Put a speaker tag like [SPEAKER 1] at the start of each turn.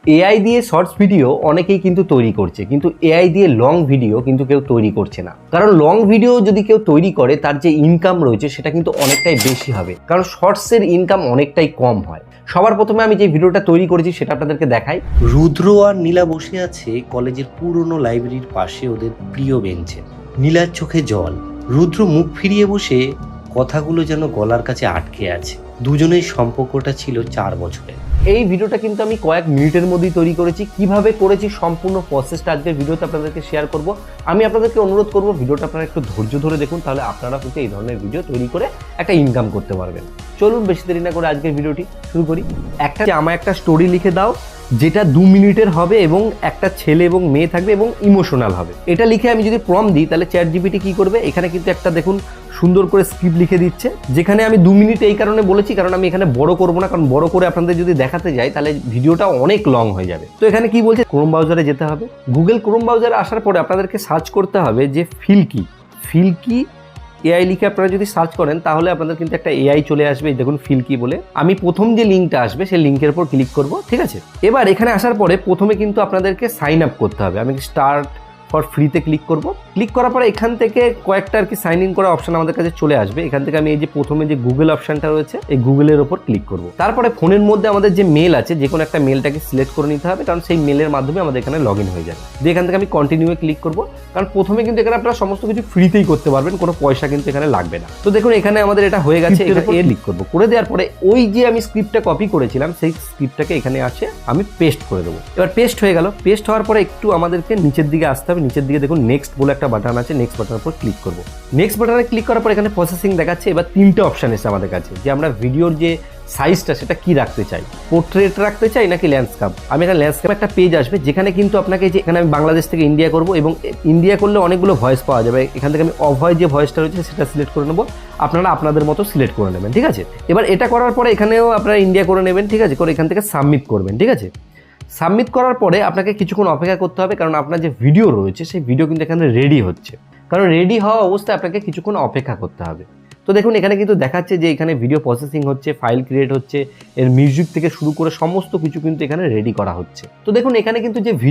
[SPEAKER 1] AI দিয়ে shorts video অনেকেই কিন্তু তৈরি করছে, কিন্তু এআই দিয়ে লং ভিডিও কিন্তু কেউ তৈরি করছে না। কারণ লং ভিডিও যদি কেউ তৈরি করে তার যে ইনকাম রয়েছে সেটা কিন্তু অনেকটাই বেশি হবে, কারণ শর্টসের ইনকাম অনেকটাই কম হয়। সবার প্রথমে আমি যে ভিডিওটা তৈরি করেছি সেটা আপনাদেরকে দেখাই।
[SPEAKER 2] রুদ্র আর নীলা বসে আছে কলেজের পুরনো লাইব্রেরির পাশে ওদের প্রিয় বেঞ্চে। নীলার চোখে জল, রুদ্র মুখ ফিরিয়ে বসে, কথাগুলো যেন গলার কাছে আটকে আছে। দুজনের সম্পর্কটা ছিল 4 বছরের।
[SPEAKER 1] এই ভিডিওটা কিন্তু আমি কয়েক মিনিটের মধ্যেই তৈরি করেছি। কিভাবে করেছি সম্পূর্ণ প্রসেসটা আজকের ভিডিওতে আপনাদেরকে শেয়ার করব। আমি আপনাদেরকে অনুরোধ করব ভিডিওটা আপনারা একটু ধৈর্য ধরে দেখুন, তাহলে আপনারা কিন্তু এই ধরনের ভিডিও তৈরি করে একটা ইনকাম করতে পারবেন। চলুন বেশি দেরি না করে আজকের ভিডিওটি শুরু করি। আমার একটা স্টোরি লিখে দাও যেটা 2 মিনিটের হবে এবং একটা ছেলে এবং মেয়ে থাকবে এবং ইমোশনাল হবে। এটা লিখে আমি যদি প্রম্পট দিই তাহলে চ্যাট জিপিটি কি করবে, এখানে কিন্তু একটা দেখুন সুন্দর করে স্ক্রিপ্ট লিখে দিচ্ছে, যেখানে আমি 2 মিনিট এই কারণে বলেছি কারণ আমি এখানে বড় করব না, কারণ বড় করে আপনাদের যদি দেখাতে যাই তাহলে ভিডিওটা অনেক লং হয়ে যাবে। তো এখানে কি বলছে, ক্রোম ব্রাউজারে যেতে হবে। গুগল ক্রোম ব্রাউজারে আসার পরে আপনাদেরকে সার্চ করতে হবে যে ফিল্কি এআই লিখে আপনারা যদি সার্চ করেন তাহলে আপনাদের কিন্তু একটা এআই চলে আসবে। দেখুন ফিল্কি বলে, আমি প্রথম যে লিঙ্কটা আসবে সেই লিঙ্কের উপর ক্লিক করব, ঠিক আছে। এবার এখানে আসার পরে প্রথমে কিন্তু আপনাদেরকে সাইন আপ করতে হবে। আমি স্টার্ট ফর ফ্রিতে ক্লিক করব। ক্লিক করার পরে এখান থেকে কয়েকটা আর কি সাইন ইন করা অপশন আমাদের কাছে চলে আসবে। এখান থেকে আমি এই যে প্রথমে যে গুগল অপশনটা রয়েছে এই গুগলের ওপর ক্লিক করব। তারপরে ফোনের মধ্যে আমাদের যে মেল আছে যে কোনো একটা মেলটাকে সিলেক্ট করে নিতে হবে, কারণ সেই মেলের মাধ্যমে আমাদের এখানে লগ ইন হয়ে যাবে। দিয়ে এখান থেকে আমি কন্টিনিউয়ে ক্লিক করব, কারণ প্রথমে কিন্তু এখানে আপনারা সমস্ত কিছু ফ্রিতেই করতে পারবেন, কোনো পয়সা কিন্তু এখানে লাগবে না। তো দেখুন এখানে আমাদের এটা হয়ে গেছে, এখানে ক্লিক করব। করে দেওয়ার পরে ওই যে আমি স্ক্রিপ্টটা কপি করেছিলাম সেই স্ক্রিপ্টটাকে এখানে আসে আমি পেস্ট করে দেবো। এবার পেস্ট হয়ে গেল। পেস্ট হওয়ার পরে একটু আমাদেরকে নিচের দিকে আসতে হবে। নিচের দিকে দেখুন নেক্সট বলে একটা বাটন আছে, নেক্সট বাটনের উপর ক্লিক করব। নেক্সট বাটনে ক্লিক করার পর এখানে প্রসেসিং দেখাচ্ছে। এবার 3টে অপশন এসে আমাদের কাছে যে আমরা ভিডিওর যে সাইজটা সেটা কি রাখতে চাই, পোর্ট্রেট রাখতে চাই নাকি ল্যান্ডস্কেপ। আমি এখানে ল্যান্ডস্কেপ একটা পেজ আসবে যেখানে কিন্তু আপনাকে যে এখানে আমি বাংলাদেশ থেকে ইন্ডিয়া করব এবং ইন্ডিয়া করলে অনেকগুলো ভয়েস পাওয়া যাবে। এখান থেকে আমি অভয় যে ভয়েসটা রয়েছে সেটা সিলেক্ট করে নেবো, আপনারা আপনাদের মতো সিলেক্ট করে নেবেন, ঠিক আছে। এবার এটা করার পরে এখানেও আপনারা ইন্ডিয়া করে নেবেন, ঠিক আছে, করে এখান থেকে সাবমিট করবেন, ঠিক আছে। সাবমিট করার পরে আপনাকে কিছুক্ষণ অপেক্ষা করতে হবে, কারণ আপনার যে ভিডিও রয়েছে সেই ভিডিও কিন্তু এখানে রেডি হচ্ছে, কারণ রেডি হওয়া অবস্থায় আপনাকে কিছুক্ষণ অপেক্ষা করতে হবে। তো দেখুন এখানে কিন্তু দেখাচ্ছে যে এখানে ভিডিও প্রসেসিং হচ্ছে, ফাইল ক্রিয়েট হচ্ছে, এর মিউজিক থেকে শুরু করে সমস্ত কিছু কিন্তু এখানে রেডি করা হচ্ছে। তো দেখুন এখানে কিন্তু যে ভিডিও